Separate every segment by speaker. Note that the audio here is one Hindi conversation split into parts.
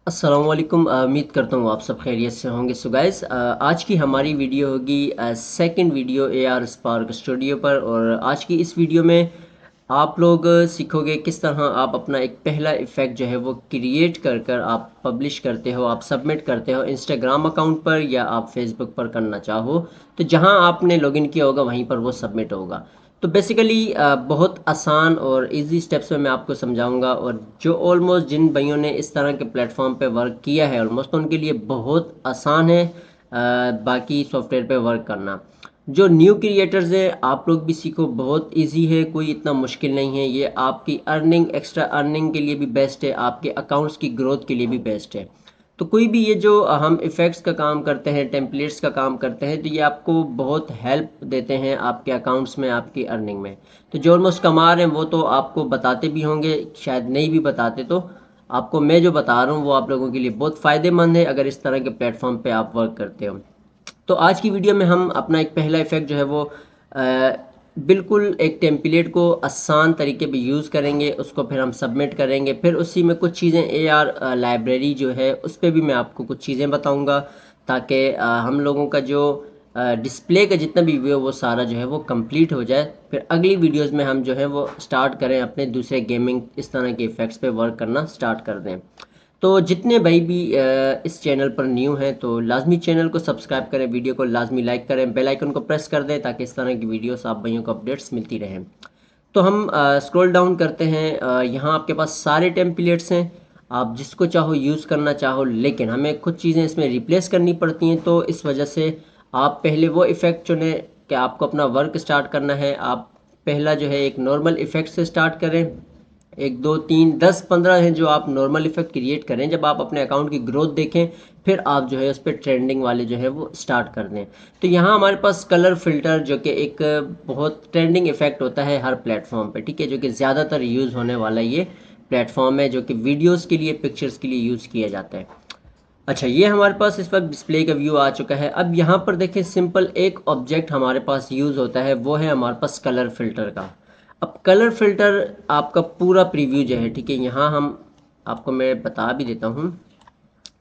Speaker 1: अस्सलामुअलैकुम। उम्मीद करता हूँ आप सब खैरियत से होंगे। सो गाइस, आज की हमारी वीडियो होगी second video AR spark studio पर। और आज की इस वीडियो में आप लोग सीखोगे किस तरह आप अपना एक पहला इफ़ेक्ट जो है वो क्रिएट कर कर आप पब्लिश करते हो, आप सबमिट करते हो इंस्टाग्राम अकाउंट पर या आप फेसबुक पर करना चाहो तो जहाँ आपने लॉगिन किया होगा वहीं पर वो सबमिट होगा। तो बेसिकली बहुत आसान और इजी स्टेप्स में मैं आपको समझाऊंगा, और जो ऑलमोस्ट जिन भाइयों ने इस तरह के प्लेटफॉर्म पे वर्क किया है ऑलमोस्ट, तो उनके लिए बहुत आसान है बाकी सॉफ्टवेयर पे वर्क करना। जो न्यू क्रिएटर्स हैं आप लोग भी सीखो, बहुत इजी है, कोई इतना मुश्किल नहीं है। ये आपकी अर्निंग, एक्स्ट्रा अर्निंग के लिए भी बेस्ट है, आपके अकाउंट्स की ग्रोथ के लिए भी बेस्ट है। तो कोई भी ये जो हम इफ़ेक्ट्स का काम करते हैं, टेम्पलेट्स का काम करते हैं, तो ये आपको बहुत हेल्प देते हैं आपके अकाउंट्स में, आपकी अर्निंग में। तो जो ऑलमोस्ट कमा रहे हैं वो तो आपको बताते भी होंगे, शायद नहीं भी बताते। तो आपको मैं जो बता रहा हूँ वो आप लोगों के लिए बहुत फ़ायदेमंद है अगर इस तरह के प्लेटफॉर्म पे आप वर्क करते हो। तो आज की वीडियो में हम अपना एक पहला इफ़ेक्ट जो है वो बिल्कुल एक टेम्पलेट को आसान तरीके पे यूज़ करेंगे, उसको फिर हम सबमिट करेंगे। फिर उसी में कुछ चीज़ें AR लाइब्रेरी जो है उस पर भी मैं आपको कुछ चीज़ें बताऊंगा, ताकि हम लोगों का जो डिस्प्ले का जितना भी व्यू वो सारा जो है वो कंप्लीट हो जाए। फिर अगली वीडियोस में हम जो है वो स्टार्ट करें अपने दूसरे गेमिंग इस तरह के इफ़ेक्ट्स पे वर्क करना स्टार्ट कर दें। तो जितने भाई भी इस चैनल पर न्यू हैं तो लाजमी चैनल को सब्सक्राइब करें, वीडियो को लाजमी लाइक करें, बेल आइकन को प्रेस कर दें ताकि इस तरह की वीडियोस आप भाइयों को अपडेट्स मिलती रहें। तो हम स्क्रॉल डाउन करते हैं। यहाँ आपके पास सारे टेम्पलेट्स हैं, आप जिसको चाहो यूज़ करना चाहो, लेकिन हमें कुछ चीज़ें इसमें रिप्लेस करनी पड़ती हैं। तो इस वजह से आप पहले वो इफ़ेक्ट चुनें कि आपको अपना वर्क स्टार्ट करना है। आप पहला जो है एक नॉर्मल इफ़ेक्ट से स्टार्ट करें। एक दो तीन 10 15 हैं जो आप नॉर्मल इफ़ेक्ट क्रिएट करें। जब आप अपने अकाउंट की ग्रोथ देखें फिर आप जो है उस पर ट्रेंडिंग वाले जो है वो स्टार्ट कर दें। तो यहाँ हमारे पास कलर फिल्टर जो कि एक बहुत ट्रेंडिंग इफ़ेक्ट होता है हर प्लेटफॉर्म पे, ठीक है, जो कि ज़्यादातर यूज़ होने वाला ये प्लेटफॉर्म है, जो कि वीडियोज़ के लिए, पिक्चर्स के लिए यूज़ किया जाता है। अच्छा, ये हमारे पास इस वक्त डिस्प्ले का व्यू आ चुका है। अब यहाँ पर देखें, सिंपल एक ऑब्जेक्ट हमारे पास यूज़ होता है, वो है हमारे पास कलर फिल्टर का। अब कलर फिल्टर आपका पूरा प्रीव्यू जो है, ठीक है, यहाँ हम आपको मैं बता भी देता हूँ,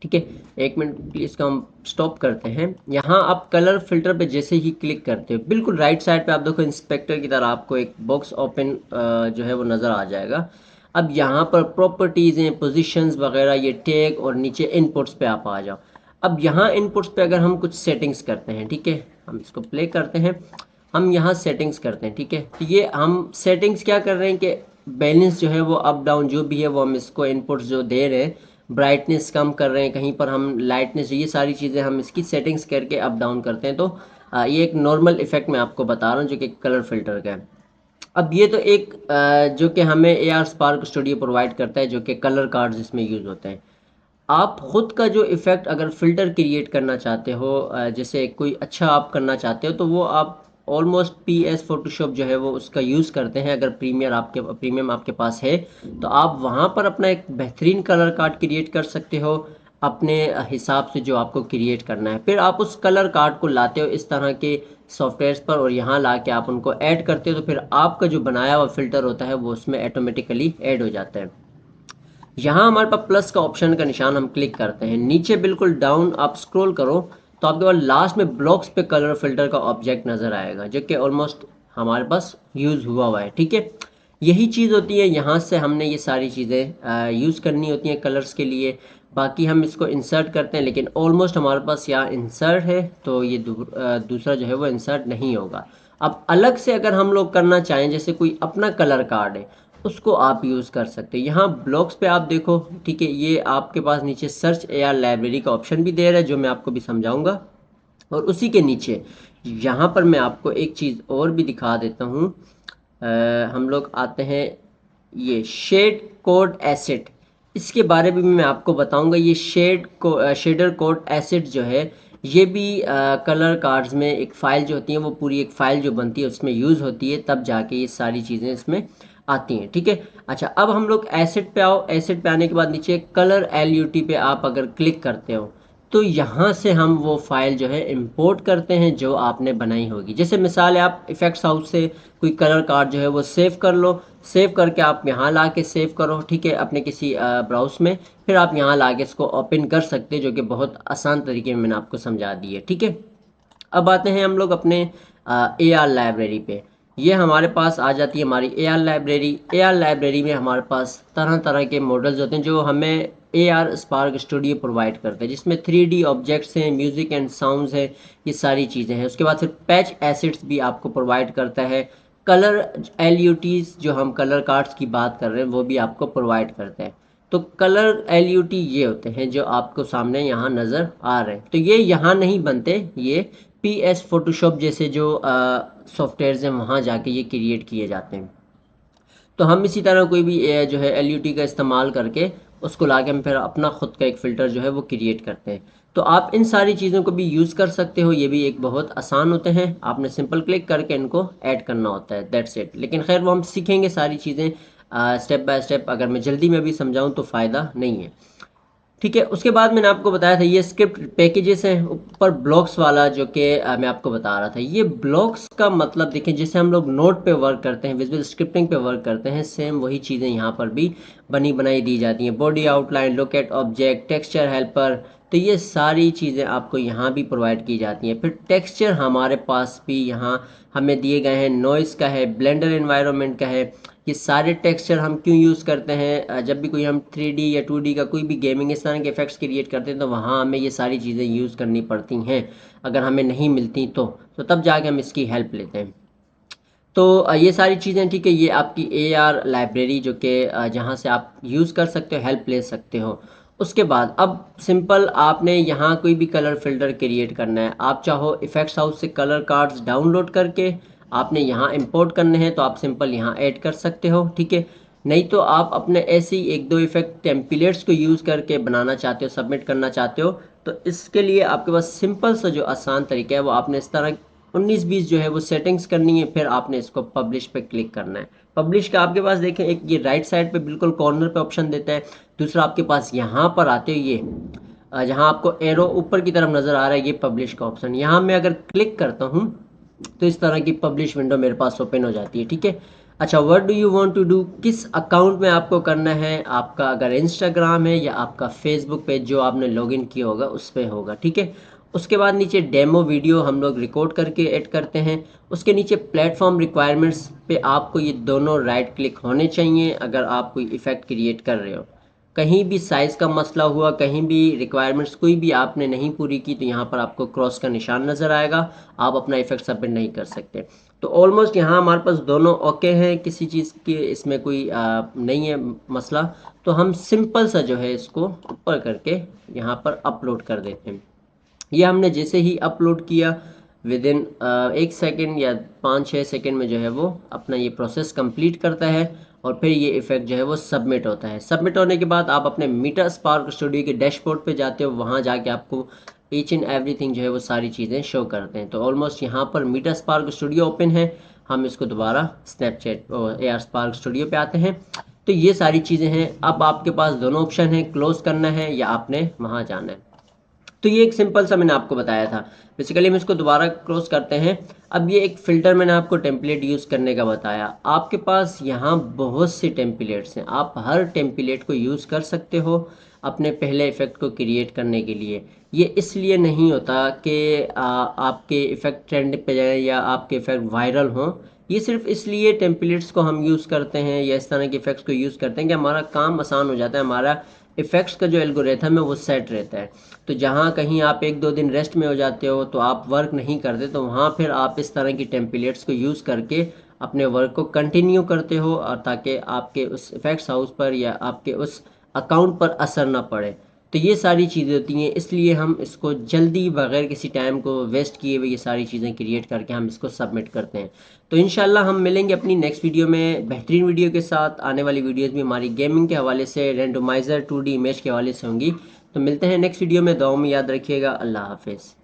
Speaker 1: ठीक है। एक मिनट प्लीज़, इसका हम स्टॉप करते हैं। यहाँ आप कलर फिल्टर पे जैसे ही क्लिक करते हो, बिल्कुल राइट साइड पे आप देखो इंस्पेक्टर की तरह आपको एक बॉक्स ओपन जो है वो नज़र आ जाएगा। अब यहाँ पर प्रॉपर्टीज़ हैं, पोजीशंस वगैरह, ये टैग, और नीचे इनपुट्स पे आप आ जाओ। अब यहाँ इनपुट्स पे अगर हम कुछ सेटिंग्स करते हैं, ठीक है, हम इसको प्ले करते हैं, हम यहाँ सेटिंग्स करते हैं, ठीक है। तो ये हम सेटिंग्स क्या कर रहे हैं कि बैलेंस जो है वो अप डाउन जो भी है वो हम इसको इनपुट्स जो दे रहे हैं, ब्राइटनेस कम कर रहे हैं, कहीं पर हम लाइटनेस, ये सारी चीज़ें हम इसकी सेटिंग्स करके अप डाउन करते हैं। तो ये एक नॉर्मल इफेक्ट मैं आपको बता रहा हूँ जो कि कलर फिल्टर का है। अब ये तो एक जो कि हमें AR स्पार्क स्टूडियो प्रोवाइड करता है, जो कि कलर कार्ड्स इसमें यूज़ होते हैं। आप खुद का जो इफ़ेक्ट अगर फ़िल्टर क्रिएट करना चाहते हो, जैसे कोई अच्छा आप करना चाहते हो, तो वो आप ऑलमोस्ट PS फोटोशॉप जो है वो उसका यूज़ करते हैं। अगर प्रीमियम आपके पास है तो आप वहाँ पर अपना एक बेहतरीन कलर कार्ड क्रिएट कर सकते हो अपने हिसाब से जो आपको क्रिएट करना है। फिर आप उस कलर कार्ड को लाते हो इस तरह के सॉफ्टवेयर्स पर और यहाँ ला के आप उनको ऐड करते हो, तो फिर आपका जो बनाया हुआ फ़िल्टर होता है वो उसमें ऑटोमेटिकली ऐड हो जाता है। यहाँ हमारे पास प्लस का ऑप्शन का निशान हम क्लिक करते हैं, नीचे बिल्कुल डाउन आप स्क्रॉल करो तो आपके पास लास्ट में ब्लॉक्स पे कलर फिल्टर का ऑब्जेक्ट नज़र आएगा, जो कि ऑलमोस्ट हमारे पास यूज़ हुआ है, ठीक है। यही चीज़ होती है, यहाँ से हमने ये सारी चीज़ें यूज़ करनी होती हैं कलर्स के लिए। बाकी हम इसको इंसर्ट करते हैं, लेकिन ऑलमोस्ट हमारे पास यहाँ इंसर्ट है, तो ये दूसरा जो है वो इंसर्ट नहीं होगा। अब अलग से अगर हम लोग करना चाहें, जैसे कोई अपना कलर कार्ड है, उसको आप यूज़ कर सकते हैं। यहाँ ब्लॉक्स पे आप देखो, ठीक है, ये आपके पास नीचे सर्च AR लाइब्रेरी का ऑप्शन भी दे रहा है, जो मैं आपको भी समझाऊंगा। और उसी के नीचे यहाँ पर मैं आपको एक चीज़ और भी दिखा देता हूँ। हम लोग आते हैं ये शेड कोड एसेट, इसके बारे में भी मैं आपको बताऊंगा। ये शेडर कोड एसेट जो है, ये भी कलर कार्ड्स में एक फ़ाइल जो होती है, वो पूरी एक फ़ाइल जो बनती है उसमें यूज़ होती है, तब जाके ये सारी चीज़ें इसमें आती हैं, ठीक है। अच्छा, अब हम लोग एसेट पे आओ। एसेट पे आने के बाद नीचे कलर LUT पे आप अगर क्लिक करते हो तो यहाँ से हम वो फाइल जो है इंपोर्ट करते हैं जो आपने बनाई होगी। जैसे मिसाल है, आप इफेक्ट्स हाउस से कोई कलर कार्ड जो है वो सेव कर लो, सेव करके आप यहाँ ला के सेव करो, ठीक है, अपने किसी ब्राउज में, फिर आप यहाँ ला के इसको ओपन कर सकते हैं, जो कि बहुत आसान तरीके में मैंने आपको समझा दी है, ठीक है। अब आते हैं हम लोग अपने ए आर लाइब्रेरी पे। ये हमारे पास आ जाती है हमारी A R library. A R library में हमारे पास तरह तरह के मॉडल्स होते हैं जो हमें A R spark studio provide करते हैं, जिसमें 3D ऑब्जेक्ट्स हैं, म्यूज़िक एंड साउंड्स है, ये सारी चीज़ें हैं। उसके बाद फिर पैच एसिड्स भी आपको प्रोवाइड करता है। कलर LUTs, जो हम कलर कार्ड्स की बात कर रहे हैं, वो भी आपको प्रोवाइड करते हैं। तो कलर LUT ये होते हैं जो आपको सामने यहाँ नज़र आ रहे हैं। तो ये यहाँ नहीं बनते, ये PS फोटोशॉप जैसे जो सॉफ्टवेयर्स हैं वहाँ जाके ये क्रिएट किए जाते हैं। तो हम इसी तरह कोई भी जो है LUT का इस्तेमाल करके उसको ला के हम फिर अपना खुद का एक फ़िल्टर जो है वो क्रिएट करते हैं। तो आप इन सारी चीज़ों को भी यूज़ कर सकते हो, ये भी एक बहुत आसान होते हैं, आपने सिंपल क्लिक करके इनको ऐड करना होता है, दैट्स इट। लेकिन खैर वो हम सीखेंगे सारी चीज़ें स्टेप बाय स्टेप, अगर मैं जल्दी में भी समझाऊँ तो फ़ायदा नहीं है, ठीक है। उसके बाद मैंने आपको बताया था ये स्क्रिप्ट पैकेजेस हैं, ऊपर ब्लॉक्स वाला जो कि मैं आपको बता रहा था। ये ब्लॉक्स का मतलब देखें, जैसे हम लोग नोट पे वर्क करते हैं, विजुअल स्क्रिप्टिंग पे वर्क करते हैं, सेम वही चीज़ें यहाँ पर भी बनी बनाई दी जाती हैं। Body outline, locate object, texture helper, तो ये सारी चीज़ें आपको यहाँ भी प्रोवाइड की जाती हैं। फिर टेक्सचर हमारे पास भी यहाँ हमें दिए गए हैं, नॉइस का है, ब्लेंडर एनवायरनमेंट का है। ये सारे टेक्सचर हम क्यों यूज़ करते हैं, जब भी कोई हम 3D या 2D का कोई भी गेमिंग इस तरह के इफेक्ट्स क्रिएट करते हैं तो वहाँ हमें ये सारी चीज़ें यूज़ करनी पड़ती हैं। अगर हमें नहीं मिलती तो तब जाके हम इसकी हेल्प लेते हैं। तो ये सारी चीज़ें, ठीक है, ये आपकी AR लाइब्रेरी जो कि जहाँ से आप यूज़ कर सकते हो, हेल्प ले सकते हो। उसके बाद अब सिंपल आपने यहाँ कोई भी कलर फिल्टर क्रिएट करना है, आप चाहो इफेक्ट्स हाउस से कलर कार्ड्स डाउनलोड करके आपने यहाँ इंपोर्ट करने हैं तो आप सिंपल यहाँ ऐड कर सकते हो, ठीक है। नहीं तो आप अपने ऐसे ही एक दो इफेक्ट टेम्पलेट्स को यूज़ करके बनाना चाहते हो, सबमिट करना चाहते हो, तो इसके लिए आपके पास सिंपल सा जो आसान तरीका है वो आपने इस तरह 19-20 जो है वो सेटिंग्स करनी है, फिर आपने इसको पब्लिश पे क्लिक करना है। पब्लिश का आपके पास देखें एक ये राइट साइड पे बिल्कुल कॉर्नर पे ऑप्शन देता है। दूसरा आपके पास यहाँ पर आते हो ये जहाँ आपको एरो ऊपर की तरफ नज़र आ रहा है, ये पब्लिश का ऑप्शन, यहाँ मैं अगर क्लिक करता हूँ तो इस तरह की पब्लिश विंडो मेरे पास ओपन हो जाती है, ठीक है। अच्छा, what do you want to do, किस अकाउंट में आपको करना है, आपका अगर इंस्टाग्राम है या आपका फेसबुक पेज जो आपने लॉगिन किया होगा उस पर होगा, ठीक है। उसके बाद नीचे डेमो वीडियो हम लोग रिकॉर्ड करके ऐड करते हैं। उसके नीचे प्लेटफॉर्म रिक्वायरमेंट्स पे आपको ये दोनों राइट क्लिक होने चाहिए अगर आप कोई इफ़ेक्ट क्रिएट कर रहे हो। कहीं भी साइज़ का मसला हुआ, कहीं भी रिक्वायरमेंट्स कोई भी आपने नहीं पूरी की तो यहाँ पर आपको क्रॉस का निशान नज़र आएगा, आप अपना इफेक्ट सबमिट नहीं कर सकते। तो ऑलमोस्ट यहाँ हमारे पास दोनों ओके हैं, किसी चीज़ की इसमें कोई नहीं है मसला। तो हम सिंपल सा जो है इसको ऊपर करके यहाँ पर अपलोड कर देते हैं। ये हमने जैसे ही अपलोड किया विद इन 1 सेकेंड या 5-6 सेकेंड में जो है वो अपना ये प्रोसेस कंप्लीट करता है और फिर ये इफेक्ट जो है वो सबमिट होता है। सबमिट होने के बाद आप अपने मीटा स्पार्क स्टूडियो के डैशबोर्ड पे जाते हो, वहाँ जाके आपको ईच एंड एवरीथिंग जो है वो सारी चीज़ें शो करते हैं। तो ऑलमोस्ट यहाँ पर मीटा स्पार्क स्टूडियो ओपन है, हम इसको दोबारा स्नैपचैट और AR स्पार्क स्टूडियो पे आते हैं। तो ये सारी चीज़ें हैं। अब आपके पास दोनों ऑप्शन हैं, क्लोज करना है या आपने वहाँ जाना है। तो ये एक सिंपल सा मैंने आपको बताया था। बेसिकली हम इसको दोबारा क्रॉस करते हैं। अब ये एक फ़िल्टर मैंने आपको टेम्पलेट यूज़ करने का बताया। आपके पास यहाँ बहुत से टेम्पलेट्स हैं, आप हर टेम्पलेट को यूज़ कर सकते हो अपने पहले इफ़ेक्ट को क्रिएट करने के लिए। ये इसलिए नहीं होता कि आपके इफ़ेक्ट ट्रेंड पे जाए या आपके इफ़ेक्ट वायरल हों। ये सिर्फ इसलिए टेम्पलेट्स को हम यूज़ करते हैं या इस तरह के इफ़ेक्ट्स को यूज़ करते हैं कि हमारा काम आसान हो जाता है, हमारा इफ़ेक्ट्स का जो एल्गोरिथम है वो सेट रहता है। तो जहाँ कहीं आप 1-2 दिन रेस्ट में हो जाते हो तो आप वर्क नहीं करते, तो वहाँ फिर आप इस तरह की टेम्पलेट्स को यूज़ करके अपने वर्क को कंटिन्यू करते हो और ताकि आपके उस इफ़ेक्ट्स हाउस पर या आपके उस अकाउंट पर असर ना पड़े। तो ये सारी चीज़ें होती हैं, इसलिए हम इसको जल्दी बगैर किसी टाइम को वेस्ट किए हुए ये सारी चीज़ें क्रिएट करके हम इसको सबमिट करते हैं। तो इंशाल्लाह हम मिलेंगे अपनी नेक्स्ट वीडियो में बेहतरीन वीडियो के साथ। आने वाली वीडियोज़ भी हमारी गेमिंग के हवाले से, रेंडोमाइज़र 2D इमेज के हवाले से होंगी। तो मिलते हैं नेक्स्ट वीडियो में, दुआओं में याद रखिएगा। अल्लाह हाफ़िज़।